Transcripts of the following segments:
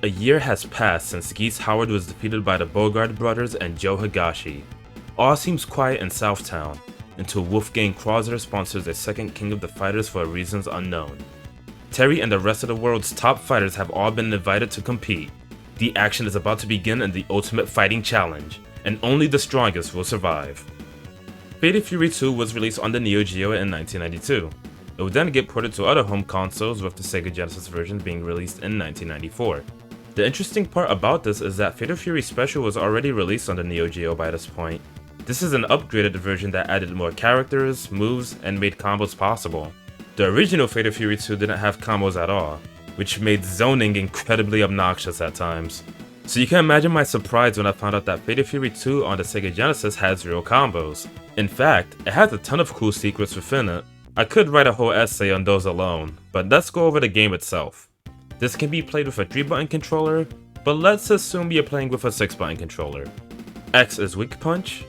A year has passed since Geese Howard was defeated by the Bogard brothers and Joe Higashi. All seems quiet in Southtown, until Wolfgang Krauser sponsors a second King of the Fighters for reasons unknown. Terry and the rest of the world's top fighters have all been invited to compete. The action is about to begin in the Ultimate Fighting Challenge, and only the strongest will survive. Fatal Fury 2 was released on the Neo Geo in 1992. It would then get ported to other home consoles, with the Sega Genesis version being released in 1994. The interesting part about this is that Fatal Fury Special was already released on the Neo Geo by this point. This is an upgraded version that added more characters, moves, and made combos possible. The original Fatal Fury 2 didn't have combos at all, which made zoning incredibly obnoxious at times. So you can imagine my surprise when I found out that Fatal Fury 2 on the Sega Genesis has real combos. In fact, it has a ton of cool secrets within it. I could write a whole essay on those alone, but let's go over the game itself. This can be played with a 3-button controller, but let's assume you're playing with a 6-button controller. X is weak punch,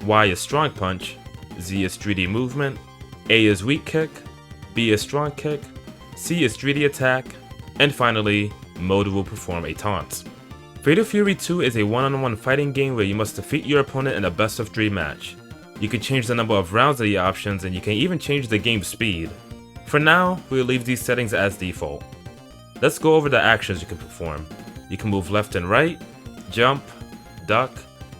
Y is strong punch, Z is 3D movement, A is weak kick, B is strong kick, C is 3D attack, and finally, mode will perform a taunt. Fatal Fury 2 is a one-on-one fighting game where you must defeat your opponent in a best of 3 match. You can change the number of rounds of the options, and you can even change the game speed. For now, we'll leave these settings as default. Let's go over the actions you can perform. You can move left and right, jump, duck,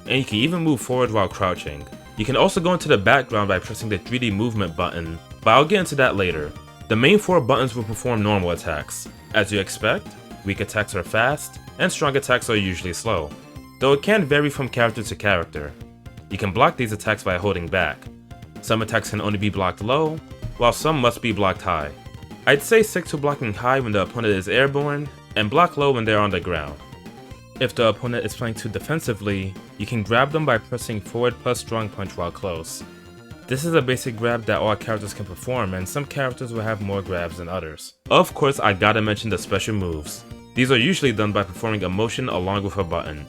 and you can even move forward while crouching. You can also go into the background by pressing the 3D movement button, but I'll get into that later. The main 4 buttons will perform normal attacks. As you expect, weak attacks are fast, and strong attacks are usually slow, though it can vary from character to character. You can block these attacks by holding back. Some attacks can only be blocked low, while some must be blocked high. I'd say stick to blocking high when the opponent is airborne, and block low when they're on the ground. If the opponent is playing too defensively, you can grab them by pressing forward plus strong punch while close. This is a basic grab that all characters can perform, and some characters will have more grabs than others. Of course, I gotta mention the special moves. These are usually done by performing a motion along with a button.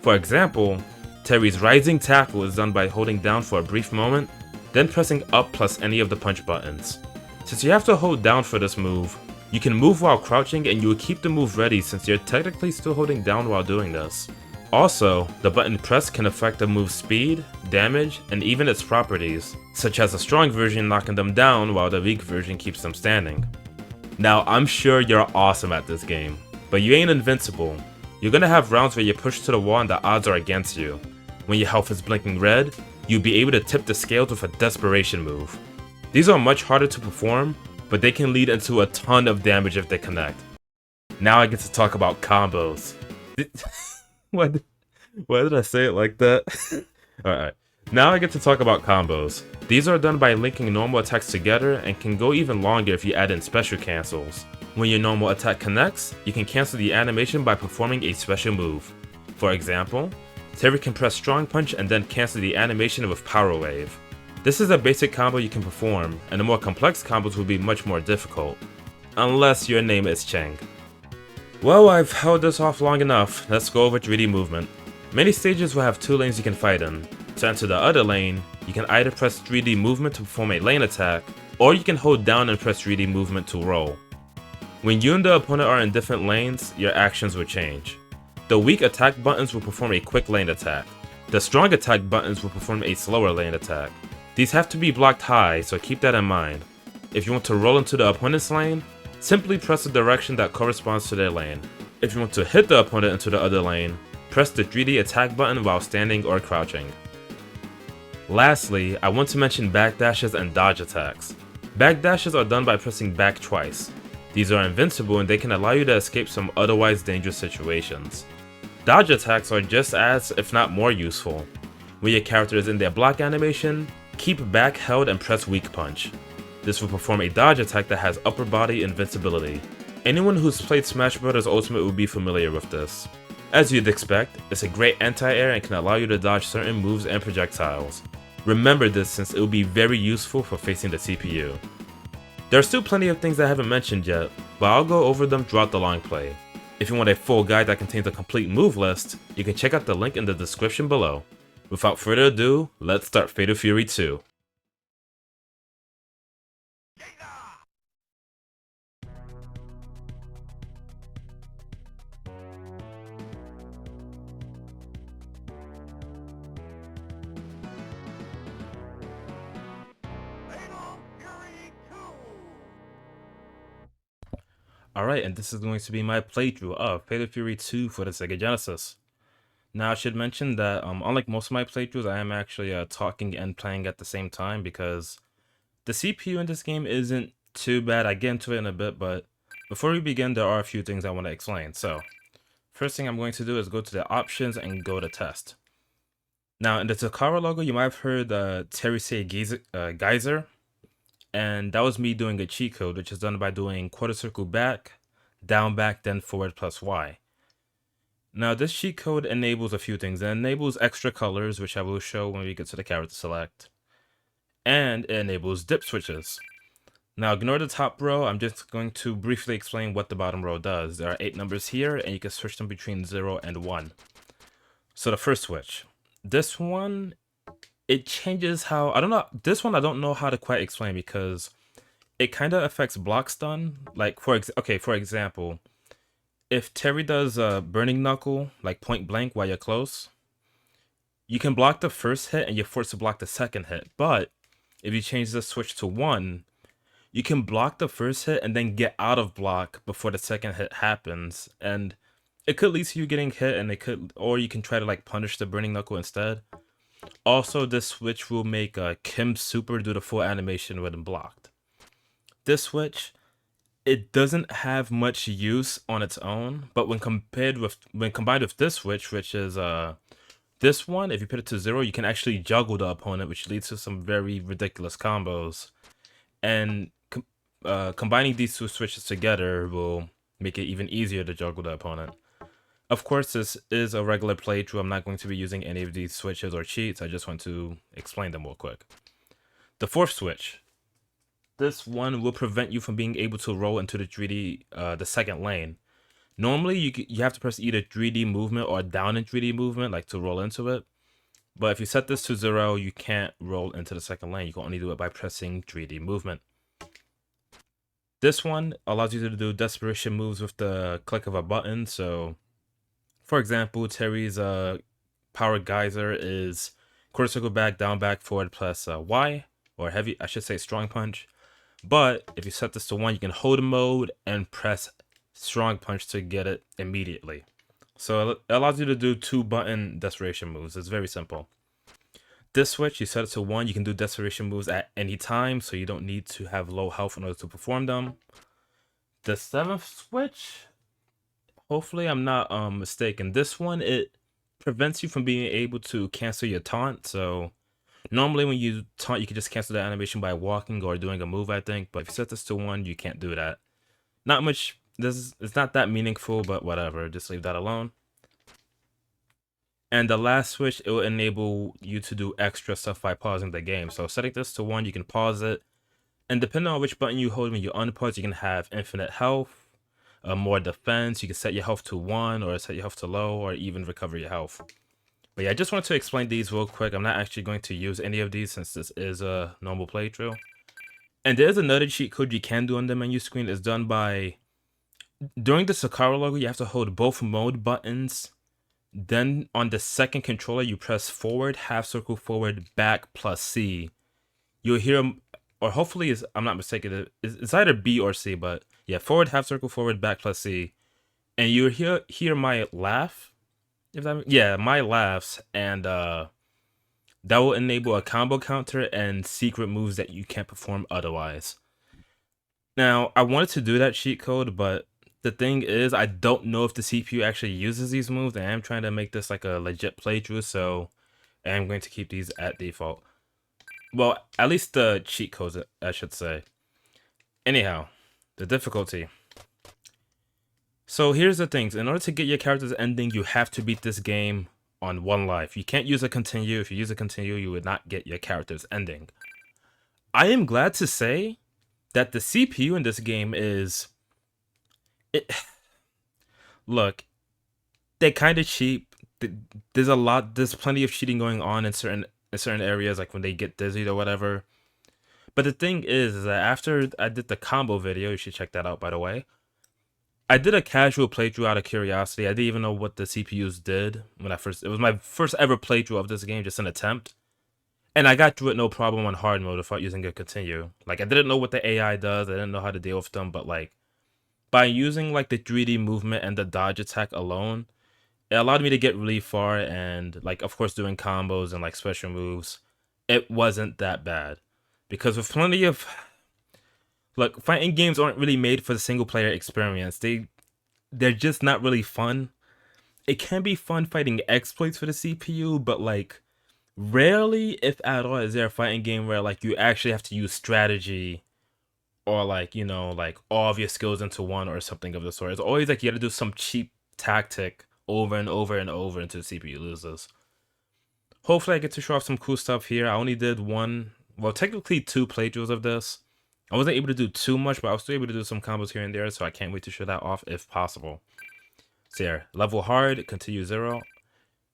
For example, Terry's Rising Tackle is done by holding down for a brief moment, then pressing up plus any of the punch buttons. Since you have to hold down for this move, you can move while crouching and you will keep the move ready since you're technically still holding down while doing this. Also, the button press can affect the move's speed, damage, and even its properties, such as a strong version knocking them down while the weak version keeps them standing. Now, I'm sure you're awesome at this game, but you ain't invincible. You're gonna have rounds where you push to the wall and the odds are against you. When your health is blinking red, you'll be able to tip the scales with a desperation move. These are much harder to perform, but they can lead into a ton of damage if they connect. Now I get to talk about combos. Why did I say it like that? Alright, now I get to talk about combos. These are done by linking normal attacks together and can go even longer if you add in special cancels. When your normal attack connects, you can cancel the animation by performing a special move. For example, Terry can press strong punch and then cancel the animation with power wave. This is a basic combo you can perform, and the more complex combos will be much more difficult. Unless your name is Cheng. Well, I've held this off long enough, let's go over 3D movement. Many stages will have 2 lanes you can fight in. To enter the other lane, you can either press 3D movement to perform a lane attack, or you can hold down and press 3D movement to roll. When you and the opponent are in different lanes, your actions will change. The weak attack buttons will perform a quick lane attack. The strong attack buttons will perform a slower lane attack. These have to be blocked high, so keep that in mind. If you want to roll into the opponent's lane, simply press the direction that corresponds to their lane. If you want to hit the opponent into the other lane, press the 3D attack button while standing or crouching. Lastly, I want to mention backdashes and dodge attacks. Backdashes are done by pressing back twice. These are invincible and they can allow you to escape some otherwise dangerous situations. Dodge attacks are just as, if not more useful. When your character is in their block animation, keep back held and press weak punch. This will perform a dodge attack that has upper body invincibility. Anyone who's played Smash Bros. Ultimate will be familiar with this. As you'd expect, it's a great anti-air and can allow you to dodge certain moves and projectiles. Remember this since it will be very useful for facing the CPU. There are still plenty of things I haven't mentioned yet, but I'll go over them throughout the long play. If you want a full guide that contains a complete move list, you can check out the link in the description below. Without further ado, let's start Fatal Fury 2. Alright, and this is going to be my playthrough of Fatal Fury 2 for the Sega Genesis. Now, I should mention that, unlike most of my playthroughs, I am actually talking and playing at the same time because the CPU in this game isn't too bad. I get into it in a bit, but before we begin, there are a few things I want to explain. So, first thing I'm going to do is go to the options and go to test. Now, in the Takara logo, you might have heard Terry say Geyser, and that was me doing a cheat code, which is done by doing quarter circle back, down back, then forward plus Y. Now, this cheat code enables a few things. It enables extra colors, which I will show when we get to the character select. And it enables dip switches. Now, ignore the top row. I'm just going to briefly explain what the bottom row does. There are 8 numbers here, and you can switch them between 0 and 1. So the first switch. This one, it changes how... I don't know. This one, I don't know how to quite explain because it kind of affects block stun. Like, for example... If Terry does a burning knuckle, like point blank while you're close, you can block the first hit and you're forced to block the second hit. But if you change the switch to 1, you can block the first hit and then get out of block before the second hit happens. And it could lead to you getting hit, and or you can try to like punish the burning knuckle instead. Also, this switch will make Kim super do the full animation when blocked. This switch, it doesn't have much use on its own, but when combined with this switch, which is this one, if you put it to 0, you can actually juggle the opponent, which leads to some very ridiculous combos. And combining these two switches together will make it even easier to juggle the opponent. Of course, this is a regular playthrough. I'm not going to be using any of these switches or cheats. I just want to explain them real quick. The fourth switch. This one will prevent you from being able to roll into the 3D, the second lane. Normally, you have to press either 3D movement or down in 3D movement, like to roll into it. But if you set this to 0, you can't roll into the second lane. You can only do it by pressing 3D movement. This one allows you to do desperation moves with the click of a button. So, for example, Terry's power geyser is quarter circle back, down back, forward plus Y, or heavy, I should say strong punch. But if you set this to 1, you can hold mode and press strong punch to get it immediately. So it allows you to do 2-button desperation moves. It's very simple. This switch, you set it to 1, you can do desperation moves at any time, so you don't need to have low health in order to perform them. The 7th switch, hopefully I'm not mistaken. This one, it prevents you from being able to cancel your taunt, so... Normally, when you taunt, you can just cancel the animation by walking or doing a move, I think. But if you set this to 1, you can't do that. Not much. It's not that meaningful, but whatever. Just leave that alone. And the last switch, it will enable you to do extra stuff by pausing the game. So setting this to 1, you can pause it. And depending on which button you hold when you unpause, you can have infinite health, more defense. You can set your health to 1 or set your health to low or even recover your health. But yeah, I just wanted to explain these real quick. I'm not actually going to use any of these since this is a normal playthrough. And there's another cheat code you can do on the menu screen. It's done by... During the Sakara logo, you have to hold both mode buttons. Then on the second controller, you press forward, half circle forward, back, plus C. You'll hear... Or hopefully, I'm not mistaken, it's either B or C, but yeah, forward, half circle forward, back, plus C. And you'll hear my laugh. My laughs, and that will enable a combo counter and secret moves that you can't perform otherwise. Now, I wanted to do that cheat code, but the thing is, I don't know if the CPU actually uses these moves, and I'm trying to make this like a legit playthrough, so I'm going to keep these at default. Well, at least the cheat codes, I should say. Anyhow, the difficulty. So here's the things. In order to get your character's ending, you have to beat this game on 1 life. You can't use a continue. If you use a continue, you would not get your character's ending. I am glad to say that the CPU in this game is... Look, they kind of cheap. There's plenty of cheating going on in certain areas, like when they get dizzy or whatever. But the thing is that after I did the combo video, you should check that out, by the way. I did a casual playthrough out of curiosity. I didn't even know what the CPUs did when it was my first ever playthrough of this game, just an attempt. And I got through it no problem on hard mode without using a continue. Like, I didn't know what the AI does. I didn't know how to deal with them, but like, by using like the 3D movement and the dodge attack alone, it allowed me to get really far, and like of course doing combos and like special moves, it wasn't that bad. Because with plenty of look, fighting games aren't really made for the single player experience. They're just not really fun. It can be fun fighting exploits for the CPU, but like rarely, if at all, is there a fighting game where like you actually have to use strategy or like, you know, like all of your skills into one or something of the sort. It's always like you gotta do some cheap tactic over and over and over until the CPU loses. Hopefully I get to show off some cool stuff here. I only did one, well, technically 2 playthroughs of this. I wasn't able to do too much, but I was still able to do some combos here and there, so I can't wait to show that off if possible. So yeah, level hard, continue 0.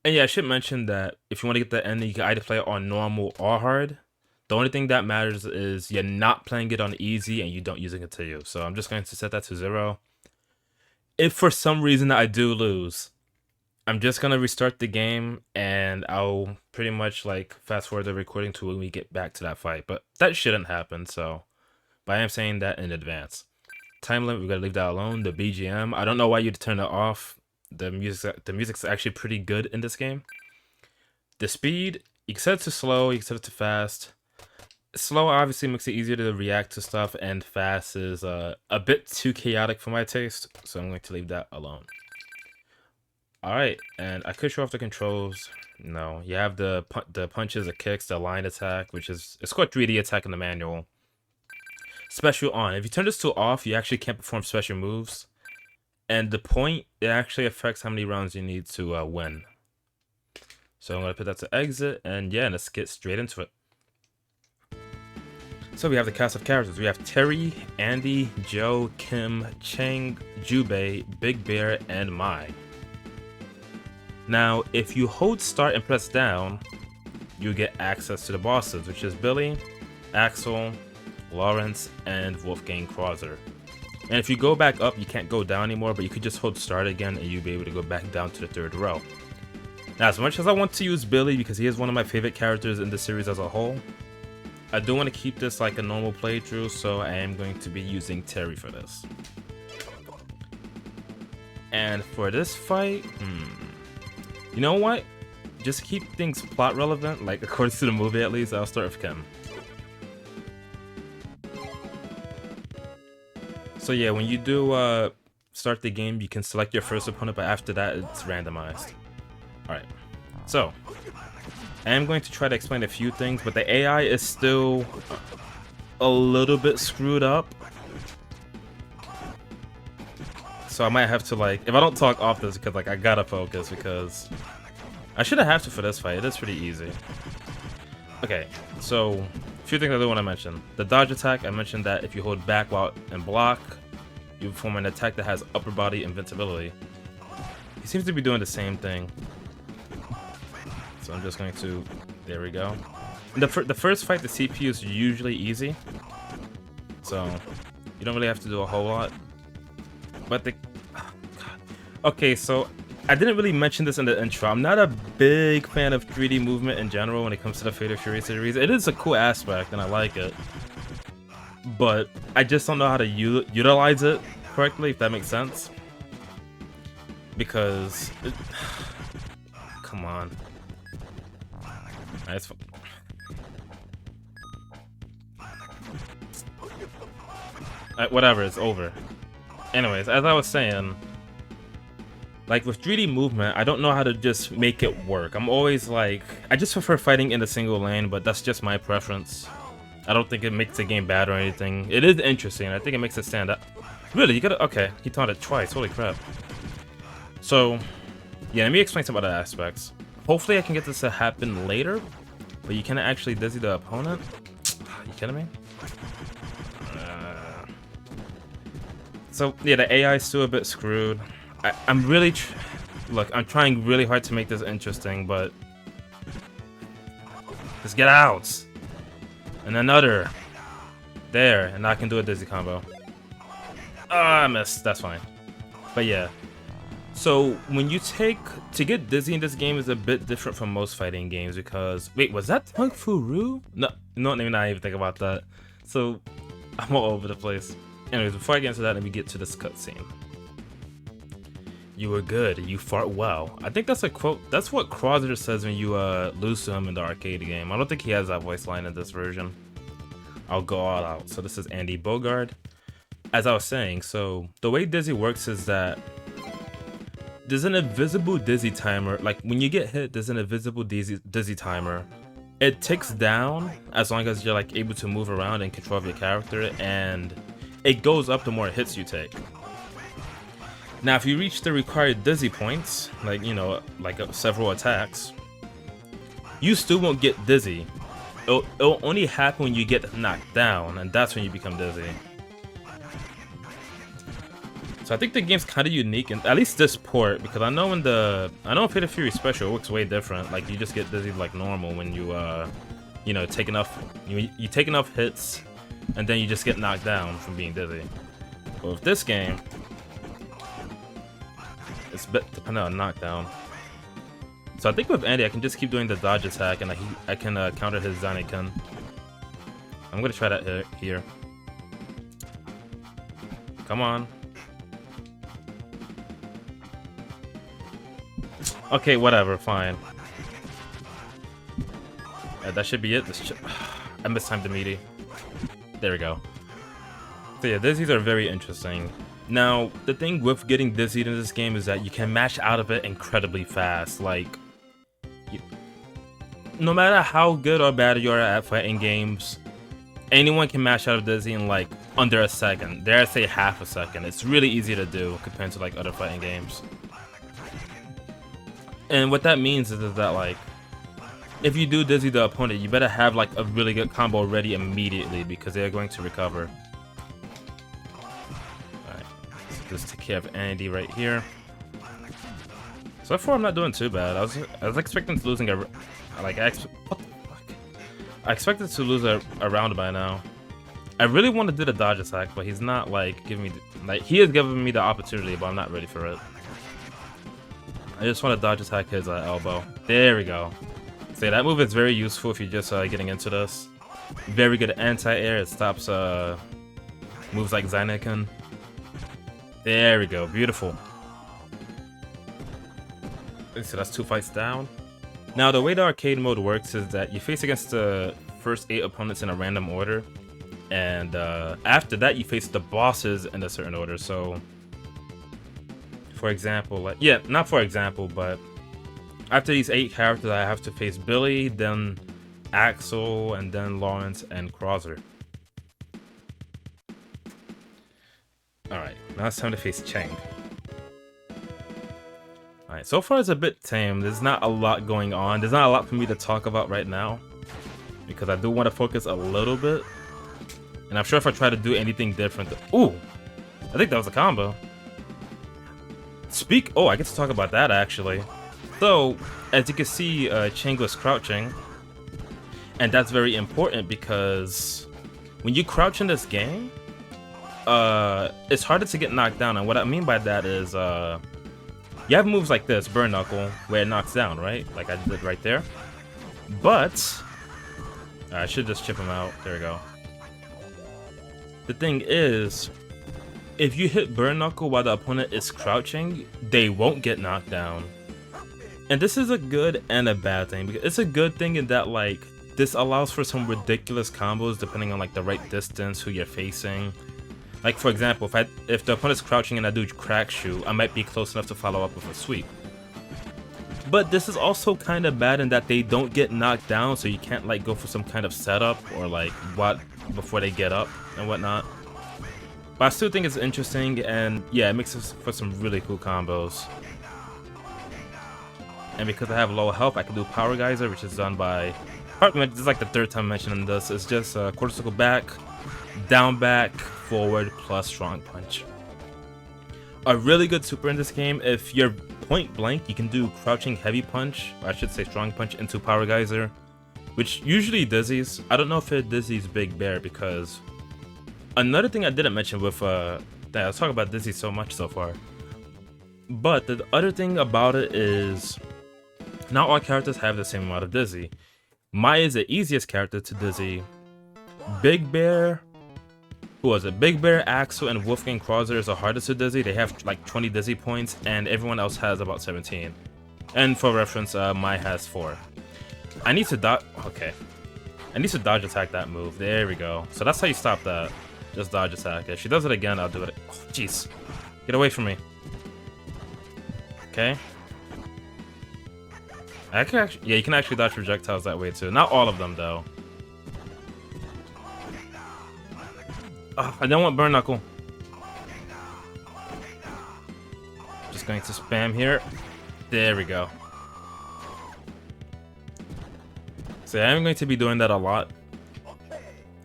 And yeah, I should mention that if you want to get the ending, you can either play it on normal or hard. The only thing that matters is you're not playing it on easy and you don't use it continue. So I'm just going to set that to 0. If for some reason I do lose, I'm just going to restart the game and I'll pretty much like fast forward the recording to when we get back to that fight. But that shouldn't happen, so... But I am saying that in advance. Time limit, we gotta leave that alone. The BGM, I don't know why you'd turn it off. The music's actually pretty good in this game. The speed, you can set it to slow, you can set it to fast. Slow obviously makes it easier to react to stuff, and fast is a bit too chaotic for my taste, so I'm going to leave that alone. Alright, and I could show off the controls. No, you have the punches, the kicks, the line attack, which is, it's called 3D attack in the manual. Special on. If you turn this to off, you actually can't perform special moves. And the point, it actually affects how many rounds you need to win. So I'm going to put that to exit, and yeah, let's get straight into it. So we have the cast of characters. We have Terry, Andy, Joe, Kim, Cheng, Jubei, Big Bear, and Mai. Now, if you hold start and press down, you get access to the bosses, which is Billy, Axel, Laurence, and Wolfgang Krauser. And if you go back up, you can't go down anymore, but you could just hold start again and you'll be able to go back down to the 3rd row. Now, as much as I want to use Billy because he is one of my favorite characters in the series as a whole, I do want to keep this like a normal playthrough, so I am going to be using Terry for this. And for this fight, you know what? Just to keep things plot relevant, like according to the movie at least, I'll start with Kim. So yeah, when you do start the game, you can select your first opponent, but after that, it's randomized. Alright, so I am going to try to explain a few things, but the AI is still a little bit screwed up. So I might have to like, if I don't talk off this, because like I gotta focus, because I shouldn't have to for this fight. It is pretty easy. Okay, so a few things I do want to mention. The dodge attack, I mentioned that if you hold back while and block, you perform an attack that has upper body invincibility. He seems to be doing the same thing. So I'm just going to, there we go. The first fight, the CPU is usually easy. So you don't really have to do a whole lot. But the, oh God. Okay, so I didn't really mention this in the intro. I'm not a big fan of 3D movement in general when it comes to the Fate of Fury series. It is a cool aspect and I like it. But I just don't know how to utilize it correctly, if that makes sense. Because come on. Alright, whatever, it's over. Anyways, as I was saying, like with 3D movement, I don't know how to just make it work. I'm always like, I just prefer fighting in a single lane, but that's just my preference. I don't think it makes the game bad or anything. It is interesting. I think it makes it stand out. Really, you gotta, okay, he taunted twice, holy crap. So, yeah, let me explain some other aspects. Hopefully I can get this to happen later, but you cannot actually dizzy the opponent. Are you kidding me? So, yeah, the AI is still a bit screwed. I'm really, look, I'm trying really hard to make this interesting, but just get out. And another. There, and I can do a dizzy combo. Ah, I missed. That's fine. But yeah. So when you to get dizzy in this game is a bit different from most fighting games because wait, was that Kung Fu Ryu? No, let me not even think about that. So I'm all over the place. Anyways, before I get into that, let me get to this cutscene. You were good. You fought well. I think that's a quote. That's what Krauser says when you lose to him in the arcade game. I don't think he has that voice line in this version. I'll go all out. So this is Andy Bogard. As I was saying, so the way Dizzy works is that there's an invisible Dizzy timer. Like when you get hit, there's an invisible Dizzy timer. It ticks down as long as you're like able to move around and control of your character, and it goes up the more hits you take. Now, if you reach the required Dizzy points, like, you know, like several attacks, you still won't get Dizzy. It'll only happen when you get knocked down, and that's when you become Dizzy. So I think the game's kind of unique, and at least this port, because I know in Fatal Fury Special it works way different. Like you just get Dizzy like normal when you you know, take enough you take enough hits, and then you just get knocked down from being Dizzy. But with this game, it's dependent on knockdown. So I think with Andy, I can just keep doing the dodge attack, and I can counter his Zaniken. I'm gonna try that here. Come on. Okay, whatever, fine. That should be it. I mistimed the meaty. There we go. So yeah, Dizzies are very interesting. Now, the thing with getting dizzied in this game is that you can mash out of it incredibly fast. Like, no matter how good or bad you are at fighting games, anyone can mash out of dizzy in like under a second. Dare I say half a second. It's really easy to do compared to like other fighting games. And what that means is that like, if you do dizzy the opponent, you better have like a really good combo ready immediately because they're going to recover. Alright, so just take care of Andy right here. So far I'm not doing too bad. I was expecting to losing what the fuck? I expected to lose a round by now. I really want to do the dodge attack, but he's not like giving me he is giving me the opportunity, but I'm not ready for it. I just want to dodge attack his elbow. There we go. So yeah, that move is very useful if you're just getting into this. Very good anti-air. It stops moves like Zaniken. There we go. Beautiful. So that's 2 fights down. Now the way the arcade mode works is that you face against the first 8 opponents in a random order, and after that you face the bosses in a certain order. So for example, but after these 8 characters, I have to face Billy, then Axel, and then Laurence and Krauser. Alright, now it's time to face Cheng. Alright, so far it's a bit tame. There's not a lot going on. There's not a lot for me to talk about right now, because I do want to focus a little bit. And I'm sure if I try to do anything different... Ooh! I think that was a combo. Oh, I get to talk about that actually. So, as you can see, Cheng was crouching, and that's very important because when you crouch in this game, it's harder to get knocked down. And what I mean by that is, you have moves like this, Burn Knuckle, where it knocks down, right? Like I did right there. But I should just chip him out. There we go. The thing is, if you hit Burn Knuckle while the opponent is crouching, they won't get knocked down. And this is a good and a bad thing, because it's a good thing in that like this allows for some ridiculous combos depending on like the right distance, who you're facing. Like for example, if the opponent's crouching and I do crack shoot, I might be close enough to follow up with a sweep. But this is also kind of bad in that they don't get knocked down, so you can't like go for some kind of setup or like what before they get up and whatnot. But I still think it's interesting, and yeah, it makes it for some really cool combos. And because I have low health, I can do Power Geyser, which is done by... This is like the 3rd time mentioning this. It's just quarter circle back, down back, forward, plus strong punch. A really good super in this game, if you're point blank, you can do crouching heavy punch, or I should say strong punch, into Power Geyser, which usually dizzies. I don't know if it dizzies Big Bear, because... Another thing I didn't mention with, let's talk about Dizzy so much so far. But the other thing about it is, not all characters have the same amount of Dizzy. Mai is the easiest character to Dizzy. Big Bear who was it? Big Bear, Axel, and Wolfgang Krauser is the hardest to dizzy. They have like 20 dizzy points, and everyone else has about 17. And for reference, Mai has 4. I need to dodge. Okay. I need to dodge attack that move. There we go. So that's how you stop that. Just dodge attack. If she does it again, I'll do it. Oh, jeez. Get away from me. Okay. I can actually, yeah, you can actually dodge projectiles that way too. Not all of them though. Oh, I don't want burn knuckle. Just going to spam here. There we go. So I'm going to be doing that a lot.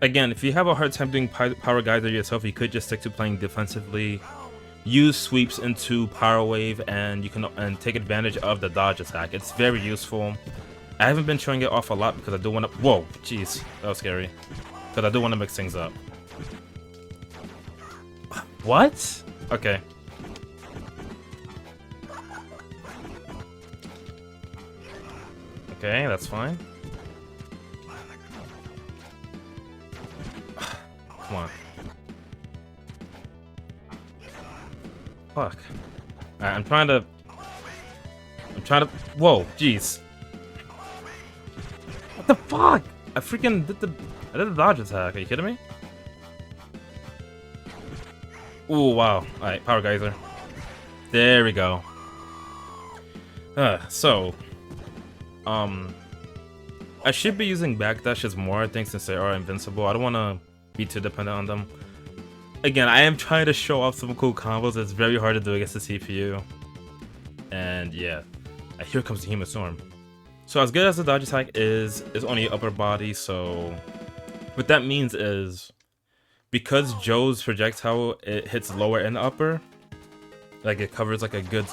Again, if you have a hard time doing power geyser yourself, you could just stick to playing defensively. Use sweeps into Power Wave, and you can take advantage of the dodge attack. It's very useful. I haven't been showing it off a lot because I do want to. Whoa, jeez, that was scary. Because I do want to mix things up. What? Okay. Okay, that's fine. Come on. Fuck. Alright, I'm trying to. Whoa, jeez. What the fuck? I freaking did the dodge attack. Are you kidding me? Ooh, wow. Alright, power geyser. There we go. I should be using backdashes more, I think, since they are invincible. I don't want to be too dependent on them. Again, I am trying to show off some cool combos. It's very hard to do against the CPU. And yeah, here comes the Human Storm. So as good as the dodge attack is only upper body, so what that means is because Joe's projectile, it hits lower and upper, like it covers like a good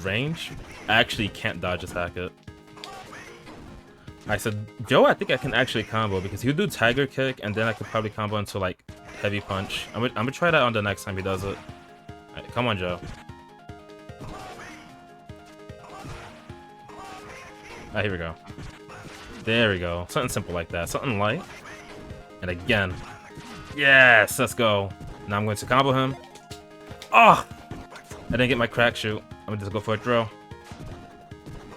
range, I actually can't dodge attack it. I said, Joe, I think I can actually combo because he'll do Tiger Kick and then I could probably combo into like Heavy Punch. I'm gonna try that on the next time he does it. Alright, come on, Joe. Alright, here we go. There we go. Something simple like that. Something light. And again. Yes, let's go. Now I'm going to combo him. Oh! I didn't get my crack shoot. I'm gonna just go for a throw.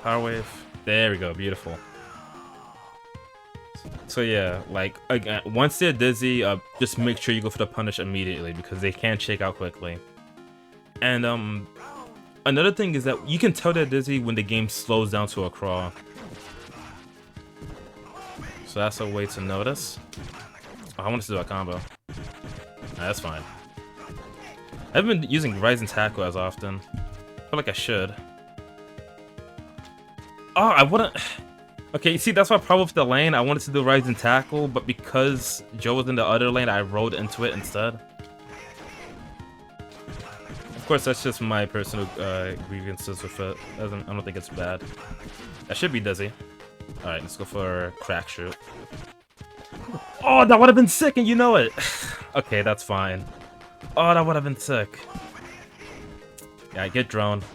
Power Wave. There we go. Beautiful. So yeah, like again, once they're dizzy, just make sure you go for the punish immediately because they can shake out quickly. And another thing is that you can tell they're dizzy when the game slows down to a crawl. So that's a way to notice. Oh, I want to do a combo. Nah, that's fine. I haven't been using Rising Tackle as often. I feel like I should. Oh, I wouldn't. Okay, see, that's my problem with the lane. I wanted to do Rising Tackle, but because Joe was in the other lane, I rode into it instead. Of course, that's just my personal grievances with it. I don't think it's bad. I should be dizzy. Alright, let's go for Crack Shoot. Oh, that would have been sick, and you know it! Okay, that's fine. Oh, that would have been sick. Yeah, get droned.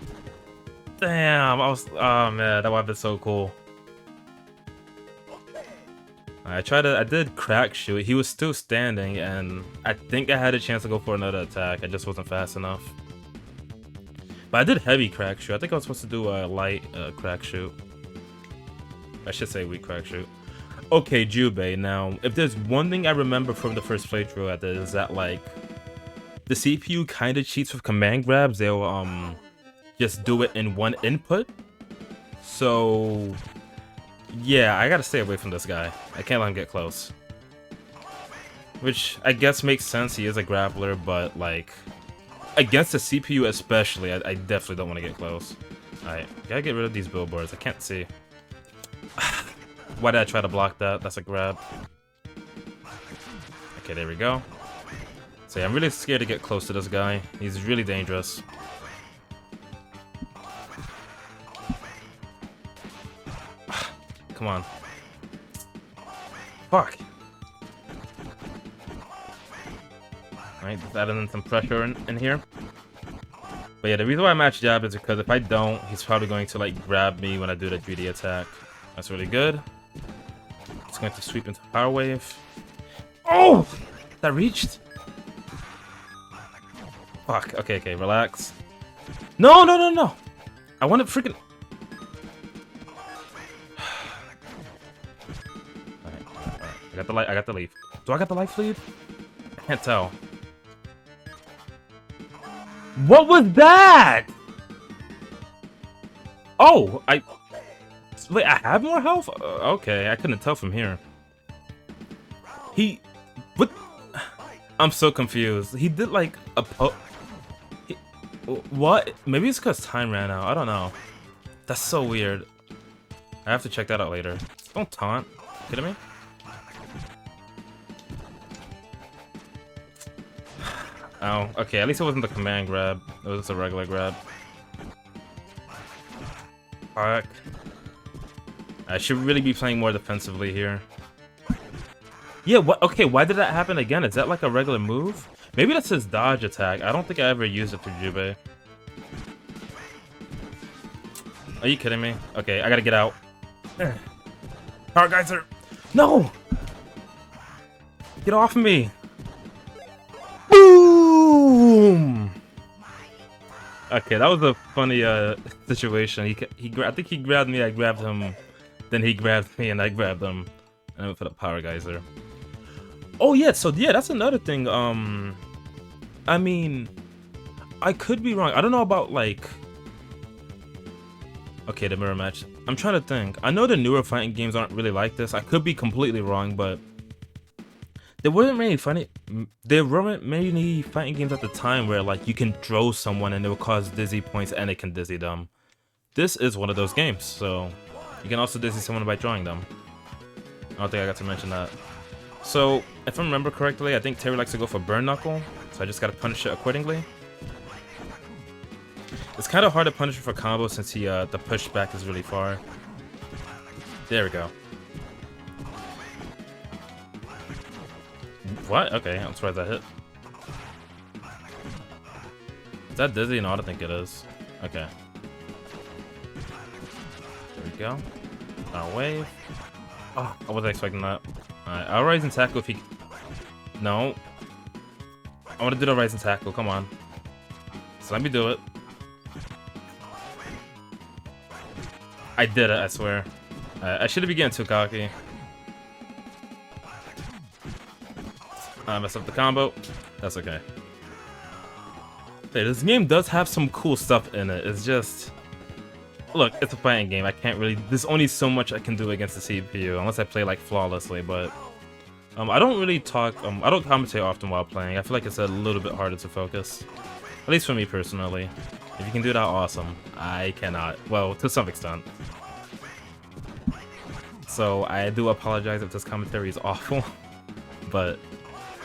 Damn, oh man, that would have been so cool. I did Crack Shoot. He was still standing, and I think I had a chance to go for another attack. I just wasn't fast enough. But I did Heavy Crack Shoot. I think I was supposed to do a light Crack Shoot. I should say weak Crack Shoot. Okay, Jubei. Now, if there's one thing I remember from the first playthrough at this, is that like the CPU kind of cheats with command grabs. They'll just do it in one input. So yeah, I gotta stay away from this guy. I can't let him get close. Which I guess makes sense, he is a grappler, but like, against the CPU especially, I definitely don't want to get close. Alright, gotta get rid of these billboards, I can't see. Why did I try to block that? That's a grab. Okay, there we go. So yeah, I'm really scared to get close to this guy. He's really dangerous. Come on. Fuck. Alright, just adding in some pressure in here. But yeah, the reason why I match jab is because if I don't, he's probably going to like grab me when I do the 3D attack. That's really good. It's going to sweep into Power Wave. Oh! That reached? Fuck. Okay, relax. No. I want to freaking... Alright. I got the leaf. Do I got the life lead? I can't tell. What was that? Oh, wait, I have more health? Okay, I couldn't tell from here. What? I'm so confused. He did like a what? Maybe it's because time ran out. I don't know. That's so weird. I have to check that out later. Don't taunt. You kidding me? Oh, okay. At least it wasn't the command grab. It was just a regular grab. Fuck. I should really be playing more defensively here. Yeah, what? Okay, why did that happen again? Is that like a regular move? Maybe that's his dodge attack. I don't think I ever used it for Jubei. Are you kidding me? Okay, I gotta get out. Power Geyser! No! Get off of me! Boom! Okay, that was a funny situation. I think he grabbed me, I grabbed him. Then he grabbed me and I grabbed him. And I went for the Power Geyser. Oh yeah, so yeah, that's another thing. I mean, I could be wrong. I don't know about like... Okay, the mirror match. I'm trying to think. I know the newer fighting games aren't really like this. I could be completely wrong, but there weren't many fighting games at the time where like you can throw someone and it will cause dizzy points and it can dizzy them. This is one of those games, so you can also dizzy someone by throwing them. I don't think I got to mention that. So, if I remember correctly, I think Terry likes to go for Burn Knuckle, so I just gotta punish it accordingly. It's kind of hard to punish it for combo since the pushback is really far. There we go. What? Okay, I'm surprised that hit. Is that dizzy? No, I don't think it is. Okay. There we go. Our wave. Oh, I wasn't expecting that. Alright, I'll rise and tackle if he... No. I want to do the rise and tackle, come on. So let me do it. I did it, I swear. I shouldn't be getting too cocky. I messed up the combo. That's okay. Hey, this game does have some cool stuff in it. It's just... Look, it's a fighting game. I can't really... There's only so much I can do against the CPU, unless I play, like, flawlessly, but... I don't really talk... I don't commentate often while playing. I feel like it's a little bit harder to focus. At least for me, personally. If you can do that, awesome. I cannot. Well, to some extent. So, I do apologize if this commentary is awful. But,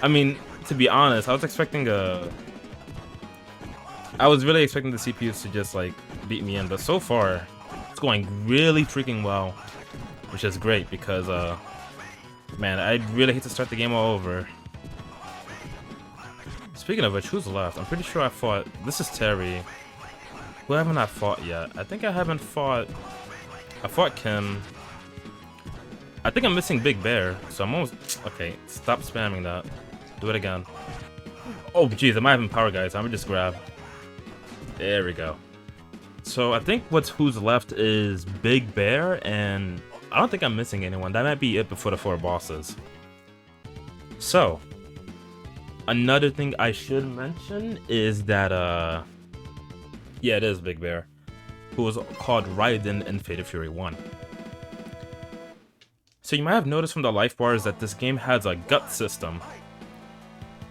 I mean, to be honest, I was expecting a... I was really expecting the CPUs to just, like, beat me in. But so far, it's going really freaking well. Which is great, because, man, I really hate to start the game all over. Speaking of which, who's left? I'm pretty sure I fought... This is Terry. Who haven't I fought yet? I think I haven't fought... I fought Kim. I think I'm missing Big Bear, so I'm almost... Okay, stop spamming that. Do it again. Oh, jeez, I might have been Power Guys. I'm gonna just grab. There we go. So I think who's left is Big Bear, and I don't think I'm missing anyone. That might be it before the 4 bosses. So, another thing I should mention is that, yeah, it is Big Bear, who was called Raiden in Fated Fury 1. So you might have noticed from the life bars that this game has a gut system.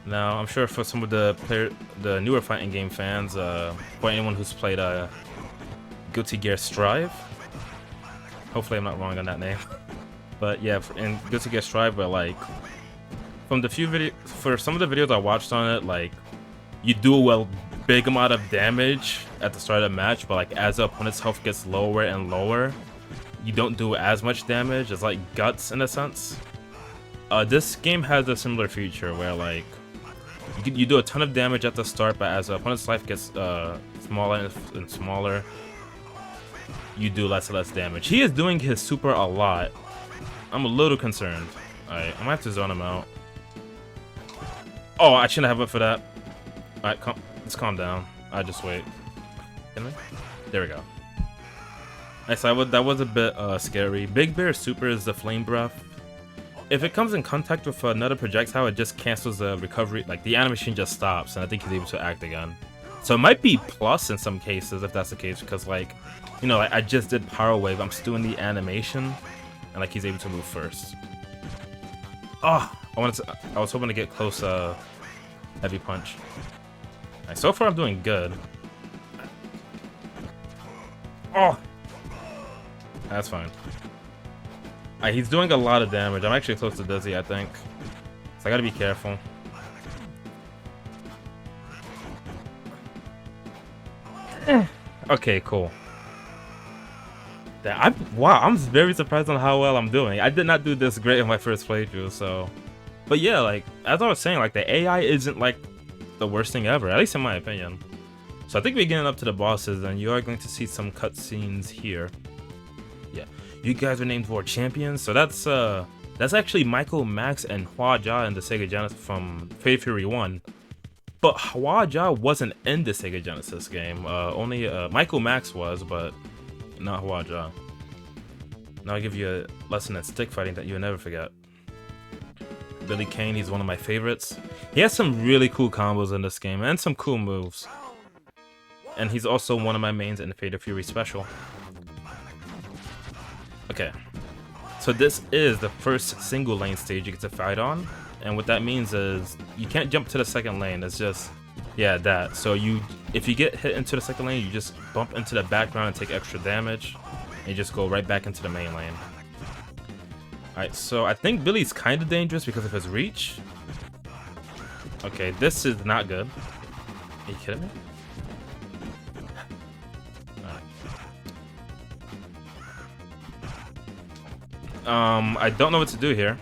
Now, I'm sure for some of the newer fighting game fans, or anyone who's played Guilty Gear Strive, hopefully I'm not wrong on that name. But yeah, in Guilty Gear Strive, but like, for some of the videos I watched on it, like, you do a big amount of damage at the start of the match, but like as the opponent's health gets lower and lower, you don't do as much damage. It's like guts in a sense. This game has a similar feature where like you do a ton of damage at the start, but as the opponent's life gets smaller and smaller, you do less and less damage. He is doing his super a lot. I'm a little concerned. Alright, I might have to zone him out. Oh, I shouldn't have went for that. Alright, come. Let's calm down. I just wait. Can I? There we go. Nice, that was a bit scary. Big Bear Super is the Flame Breath. If it comes in contact with another projectile, it just cancels the recovery. Like, the animation just stops, and I think he's able to act again. So it might be plus in some cases, if that's the case, because, like, you know, like, I just did Power Wave. I'm still in the animation, and, like, he's able to move first. Oh! I was hoping to get close, Heavy Punch. Right, so far, I'm doing good. Oh! That's fine. He's doing a lot of damage. I'm actually close to Dizzy, I think. So I gotta be careful. Okay, cool. Wow, I'm very surprised on how well I'm doing. I did not do this great in my first playthrough, so... But yeah, like, as I was saying, like, the AI isn't, like, the worst thing ever, at least in my opinion. So I think we're getting up to the bosses, and you are going to see some cutscenes here. Yeah, you guys are named World Champions, so that's actually Michael, Max, and Hua Jia in the Sega Genesis from Fatal Fury 1. But Hua Jia wasn't in the Sega Genesis game, only Michael Max was, but not Hua Jia. Now I'll give you a lesson in stick fighting that you'll never forget. Billy Kane, he's one of my favorites. He has some really cool combos in this game, and some cool moves. And he's also one of my mains in the Fatal Fury special. Okay, so this is the first single lane stage you get to fight on, and what that means is you can't jump to the second lane. It's just, yeah, that. So if you get hit into the second lane, you just bump into the background and take extra damage, and you just go right back into the main lane. Alright, so I think Billy's kind of dangerous because of his reach. Okay, this is not good. Are you kidding me? I don't know what to do here.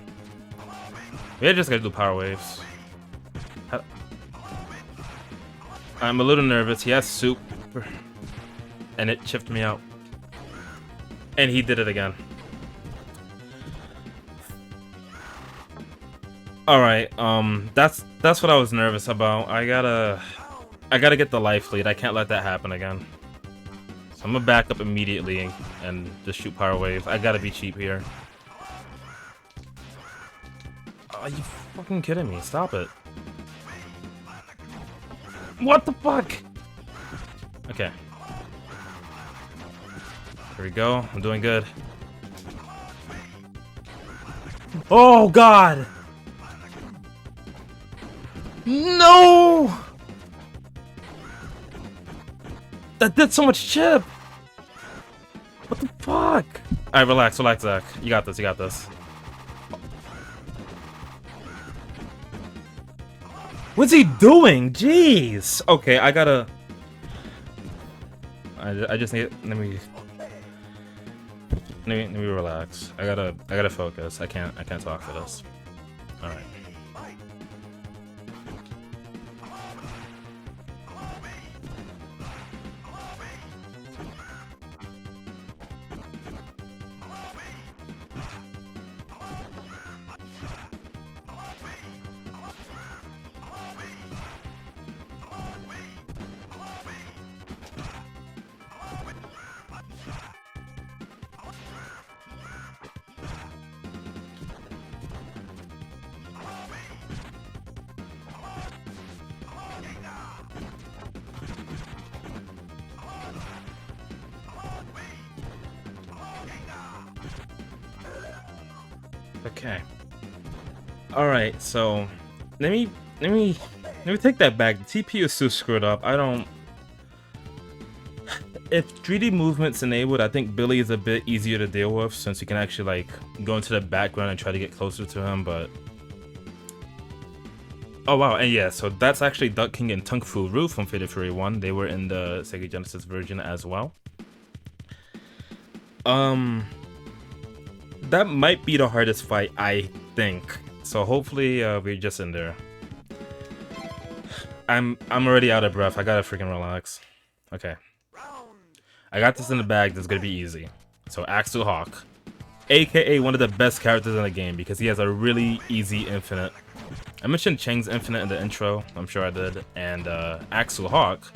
We just gotta do Power Waves. I'm a little nervous. He has super, and it chipped me out. And he did it again. All right. That's what I was nervous about. I gotta get the life lead. I can't let that happen again. So I'm gonna back up immediately and just shoot Power Wave. I gotta be cheap here. Are you fucking kidding me? Stop it. What the fuck? Okay. Here we go. I'm doing good. Oh, God! No! That did so much chip! What the fuck? Alright, relax, Zach. You got this, you got this. What's he doing? Jeez! Okay, I gotta... I just need... Let me relax. I gotta focus. I can't talk for this. Alright. Okay. All right. So, let me take that back. The TP is so screwed up. I don't. If 3D movement's enabled, I think Billy is a bit easier to deal with since you can actually like go into the background and try to get closer to him. But oh wow, and yeah, so that's actually Duck King and Tung Fu Roo from Fatal Fury 1. They were in the Sega Genesis version as well. That might be the hardest fight, I think. So hopefully we're just in there. I'm already out of breath. I gotta freaking relax. Okay. I got this in the bag. This is gonna be easy. So Axel Hawk. AKA one of the best characters in the game because he has a really easy infinite. I mentioned Cheng's infinite in the intro, I'm sure I did, and Axel Hawk.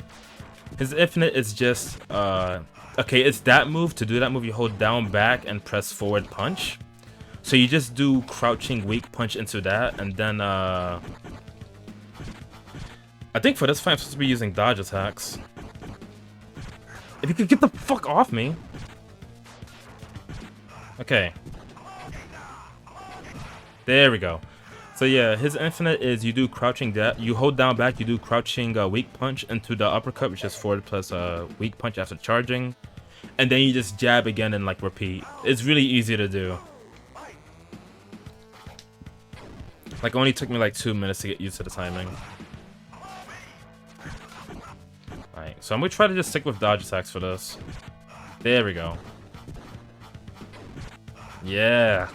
His infinite is just, okay, it's that move. To do that move, you hold down back and press forward punch. So you just do crouching weak punch into that, and then, I think for this fight I'm supposed to be using dodge attacks. If you could get the fuck off me. Okay. There we go. So yeah, his infinite is you do crouching you hold down back, you do crouching weak punch into the uppercut, which is forward plus weak punch after charging, and then you just jab again and like repeat. It's really easy to do. Like only took me like 2 minutes to get used to the timing. Alright, so I'm gonna try to just stick with dodge attacks for this. There we go. Yeah.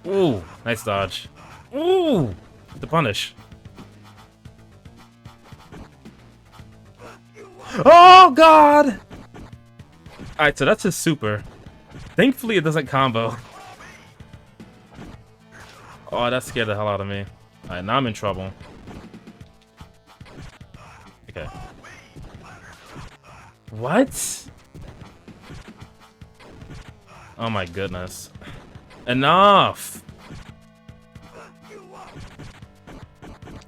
Ooh, nice dodge. Ooh, the punish. Oh god! Alright, so that's his super. Thankfully it doesn't combo. Oh, that scared the hell out of me. Alright, now I'm in trouble. Okay. What? Oh my goodness. Enough!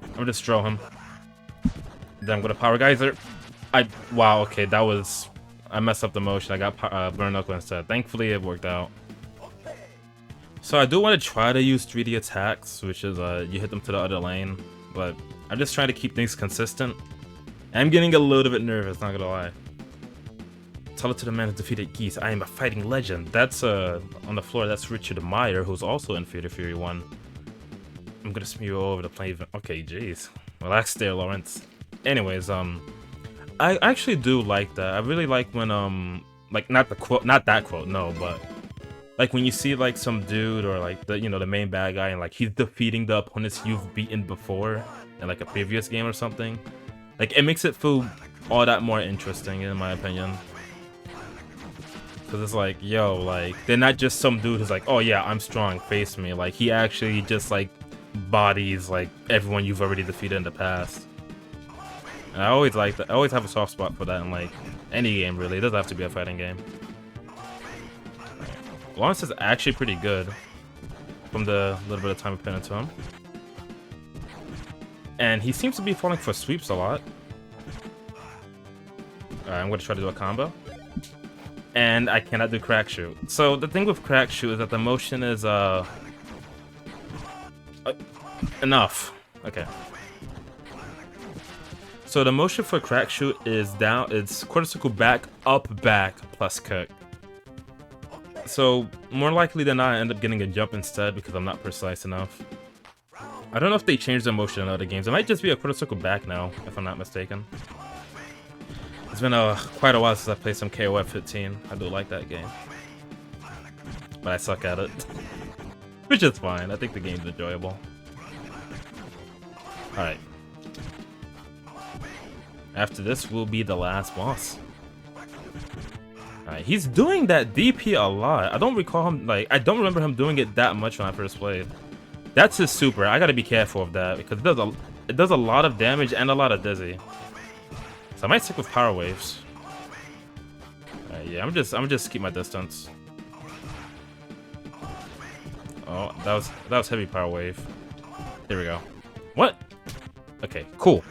I'm gonna just throw him. Then I'm gonna power geyser. Wow, okay, that was... I messed up the motion. I got burn knuckle instead. Thankfully, it worked out. So I do want to try to use 3D attacks, which is you hit them to the other lane. But I'm just trying to keep things consistent. I'm getting a little bit nervous, not gonna lie. Tell it to the man who defeated Geese. I am a fighting legend. That's on the floor. That's Richard Meyer, who's also in Fatal Fury 1. I'm gonna smear you all over the plane. Okay, jeez. Relax there, Laurence. Anyways, I actually do like that. I really like when like not that quote, no, but like when you see like some dude or like the the main bad guy and like he's defeating the opponents you've beaten before in like a previous game or something. Like it makes it feel all that more interesting in my opinion. Cause it's like, yo, like they're not just some dude who's like, oh yeah, I'm strong, face me. Like he actually just like bodies like everyone you've already defeated in the past. And I always like that. I always have a soft spot for that in like any game really. It doesn't have to be a fighting game. Laurence is actually pretty good from the little bit of time I put into him. And he seems to be falling for sweeps a lot. Alright, I'm gonna try to do a combo. And I cannot do crack shoot. So the thing with crack shoot is that the motion is enough. Okay. So the motion for crack shoot is down. It's quarter circle back, up, back, plus kick. So more likely than not, I end up getting a jump instead because I'm not precise enough. I don't know if they changed the motion in other games. It might just be a quarter circle back now, if I'm not mistaken. It's been quite a while since I played some KOF 15. I do like that game. But I suck at it. Which is fine. I think the game's enjoyable. Alright. After this will be the last boss. Alright, he's doing that DP a lot. I don't recall him, like, I don't remember him doing it that much when I first played. That's his super. I gotta be careful of that because it does a lot of damage and a lot of dizzy. So I might stick with power waves. Yeah, I'm just keep my distance. Oh, that was heavy power wave. There we go. What? Okay, cool.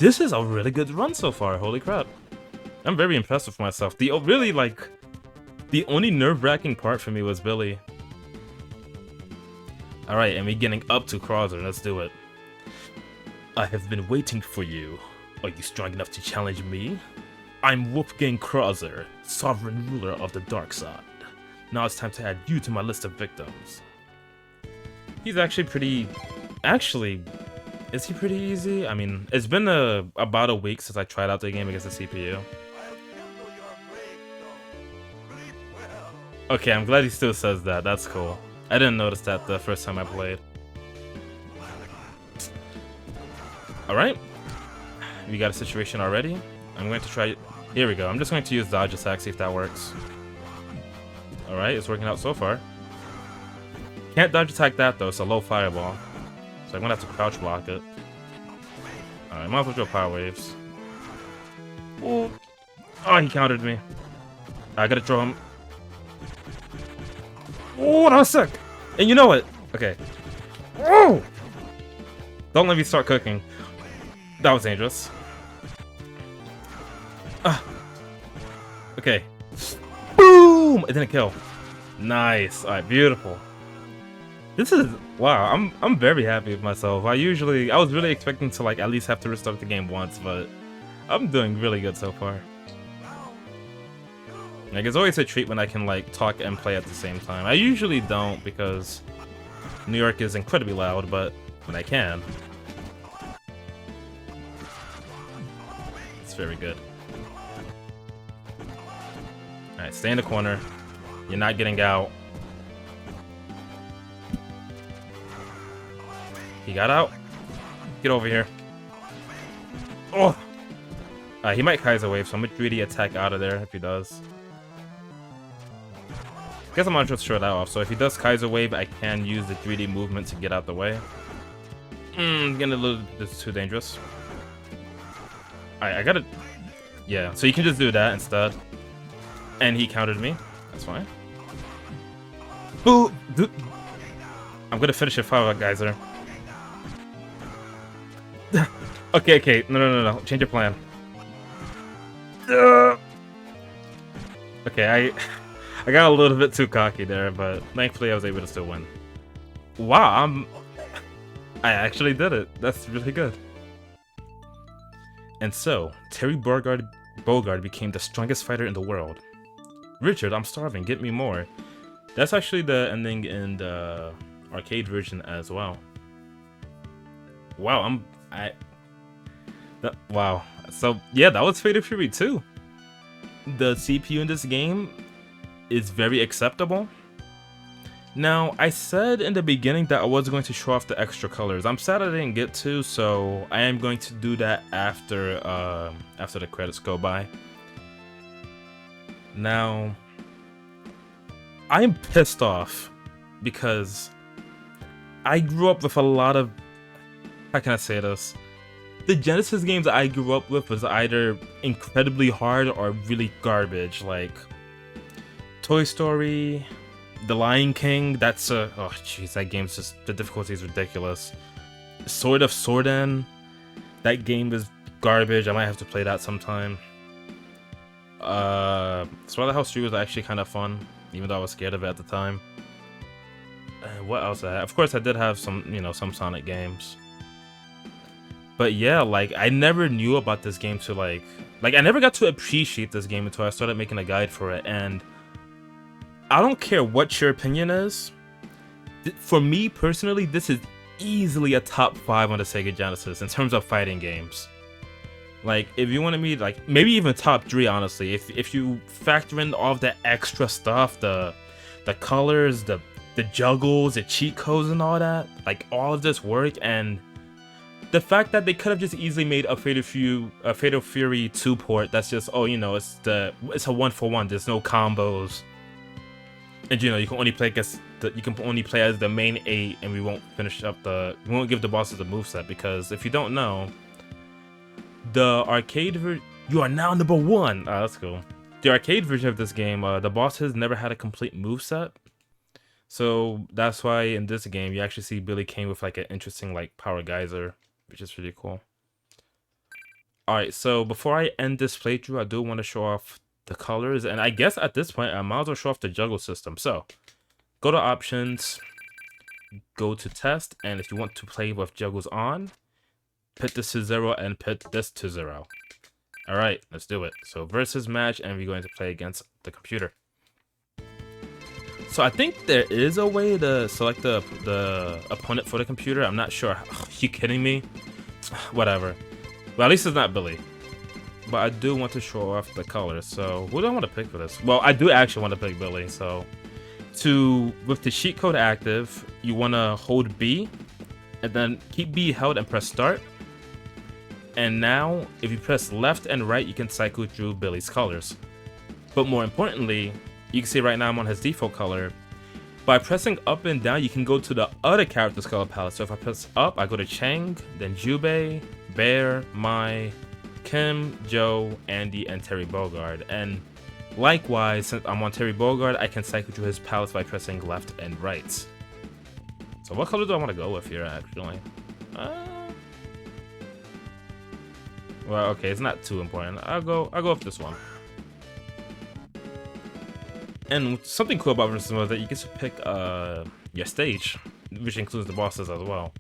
This is a really good run so far. Holy crap! I'm very impressed with myself. The only nerve-wracking part for me was Billy. All right, and we're getting up to Krauser. Let's do it. I have been waiting for you. Are you strong enough to challenge me? I'm Wolfgang Krauser, sovereign ruler of the dark side. Now it's time to add you to my list of victims. He's actually pretty... Actually, is he pretty easy? I mean, it's been about a week since I tried out the game against the CPU. Okay, I'm glad he still says that. That's cool. I didn't notice that the first time I played. Alright. We got a situation already. I'm going to try... Here we go. I'm just going to use dodge attack, see if that works. Alright, it's working out so far. Can't dodge attack that though, it's a low fireball. So I'm gonna have to crouch block it. Alright, might as well throw power waves. Oh, he countered me. I gotta throw him. Oh, that was sick! And you know what? Okay. Oh! Don't let me start cooking. That was dangerous. Okay. Boom! It didn't kill. Nice. Alright, beautiful. This is wow, I'm very happy with myself. I was really expecting to like at least have to restart the game once, but I'm doing really good so far. Like it's always a treat when I can like talk and play at the same time. I usually don't because New York is incredibly loud, but when I can, it's very good. Alright, stay in the corner. You're not getting out. He got out. Get over here. Oh! He might Kaiser Wave, so I'm gonna 3D attack out of there if he does. Guess I'm gonna just throw that off. So if he does Kaiser Wave, I can use the 3D movement to get out the way. Getting a little this is too dangerous. Alright, I gotta. Yeah, so you can just do that instead. And he countered me. That's fine. Boo! I'm gonna finish it Fire Geyser. Okay. No. Change your plan. Okay, I got a little bit too cocky there, but thankfully I was able to still win. Wow, I actually did it. That's really good. And so, Terry Bogard became the strongest fighter in the world. Richard, I'm starving. Get me more. That's actually the ending in the arcade version as well. Wow, wow. So yeah, that was Fatal Fury 2. The CPU in this game is very acceptable. Now, I said in the beginning that I was going to show off the extra colors. I'm sad I didn't get to, so I am going to do that after the credits go by. Now, I am pissed off because I grew up with a lot of, how can I say this? The Genesis games I grew up with was either incredibly hard or really garbage, like Toy Story, The Lion King. That's oh jeez, that game's just, the difficulty is ridiculous. Sword of Swordan, that game is garbage. I might have to play that sometime. Slaughterhouse 3 was actually kind of fun, even though I was scared of it at the time. What else I had? Of course, I did have some, some Sonic games. But yeah, like, I never knew about this game to like I never got to appreciate this game until I started making a guide for it, and I don't care what your opinion is. For me, personally, this is easily a top 5 on the Sega Genesis in terms of fighting games. Like, if you wanted me, like, maybe even top 3, honestly. If you factor in all of the extra stuff, the colors, the juggles, the cheat codes and all that, like, all of this work, and the fact that they could have just easily made a Fatal Fury 2 port that's just, oh, it's a 1-for-1, there's no combos. And you can only play as the main 8, and we won't give the bosses a moveset, because if you don't know, the arcade version, you are now number 1. Ah, that's cool. The arcade version of this game, the bosses never had a complete moveset. So that's why in this game you actually see Billy Kane with like an interesting like power geyser, which is really cool. Alright, so before I end this playthrough, I do want to show off the colors, and I guess at this point I might as well show off the juggle system. So go to options, go to test, and if you want to play with juggles on, put this to 0 and put this to 0. Alright, let's do it. So versus match, and we're going to play against the computer. So I think there is a way to select the opponent for the computer. I'm not sure. You kidding me? Whatever. Well, at least it's not Billy. But I do want to show off the colors. So who do I want to pick for this? Well, I do actually want to pick Billy. So with the cheat code active, you want to hold B and then keep B held and press start. And now if you press left and right, you can cycle through Billy's colors. But more importantly, You can see right now I'm on his default color. By pressing up and down, you can go to the other character's color palette. So if I press up, I go to Cheng, then Jubei, Bear, Mai, Kim, Joe, Andy, and Terry Bogard. And likewise, since I'm on Terry Bogard, I can cycle through his palettes by pressing left and right. So what color do I want to go with here, actually? Well, okay, it's not too important. I'll go with this one. And something cool about Versus is that you get to pick your stage, which includes the bosses as well.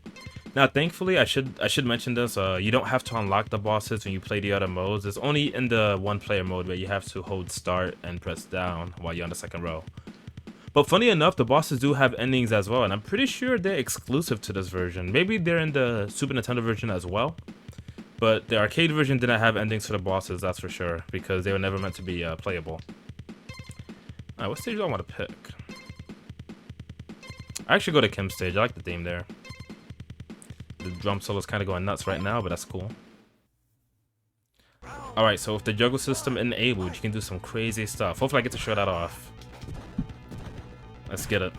Now, thankfully, I should mention this. You don't have to unlock the bosses when you play the other modes. It's only in the one-player mode where you have to hold start and press down while you're on the second row. But funny enough, the bosses do have endings as well, and I'm pretty sure they're exclusive to this version. Maybe they're in the Super Nintendo version as well, but the arcade version didn't have endings for the bosses, that's for sure, because they were never meant to be playable. Alright, what stage do I want to pick? I actually go to Kim's stage. I like the theme there. The drum solo's kind of going nuts right now, but that's cool. Alright, so with the juggle system enabled, you can do some crazy stuff. Hopefully I get to show that off. Let's get it.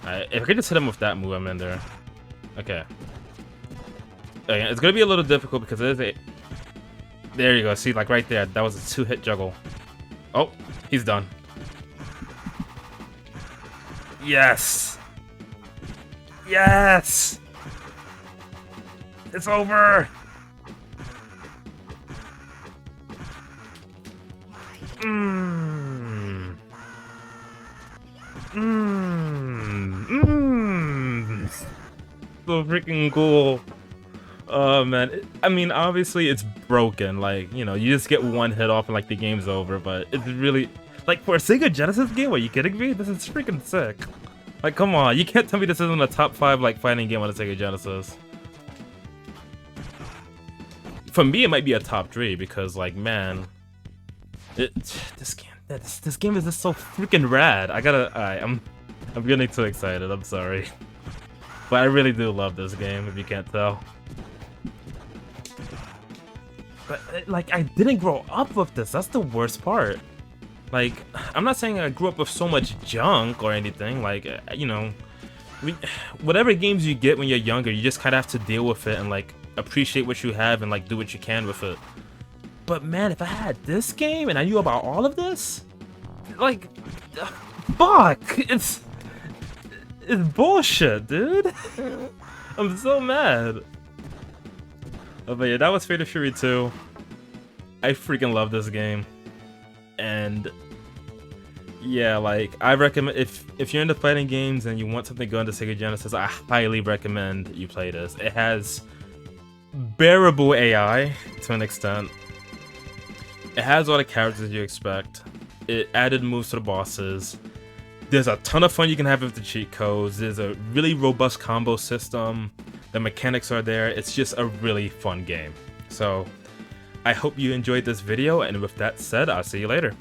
Alright, if I could just hit him with that move, I'm in there. Okay. Okay, it's gonna be a little difficult because there's a... There you go, see, like right there, that was a 2-hit juggle. Oh, he's done. Yes! Yes! It's over! So freaking cool. Oh man, I mean, obviously it's broken, like, you know, you just get one hit off and like the game's over, but it's really, like, for a Sega Genesis game, are you kidding me? This is freaking sick. Like, come on, you can't tell me this isn't a top 5 like fighting game on the Sega Genesis. For me, it might be a top 3 because, like, man, this game is just so freaking rad. I'm getting too excited. I'm sorry, but I really do love this game. If you can't tell. But, like, I didn't grow up with this. That's the worst part. Like, I'm not saying I grew up with so much junk or anything. Like, you know, whatever games you get when you're younger, you just kind of have to deal with it and, like, appreciate what you have and, like, do what you can with it. But, man, if I had this game and I knew about all of this, like, fuck! It's bullshit, dude. I'm so mad. Oh, but yeah, that was Fate of Fury 2. I freaking love this game. And yeah, like, I recommend, if you're into fighting games and you want something good on the Sega Genesis, I highly recommend you play this. It has bearable AI to an extent. It has all the characters you expect. It added moves to the bosses. There's a ton of fun you can have with the cheat codes. There's a really robust combo system. The mechanics are there. It's just a really fun game. So I hope you enjoyed this video, and with that said, I'll see you later.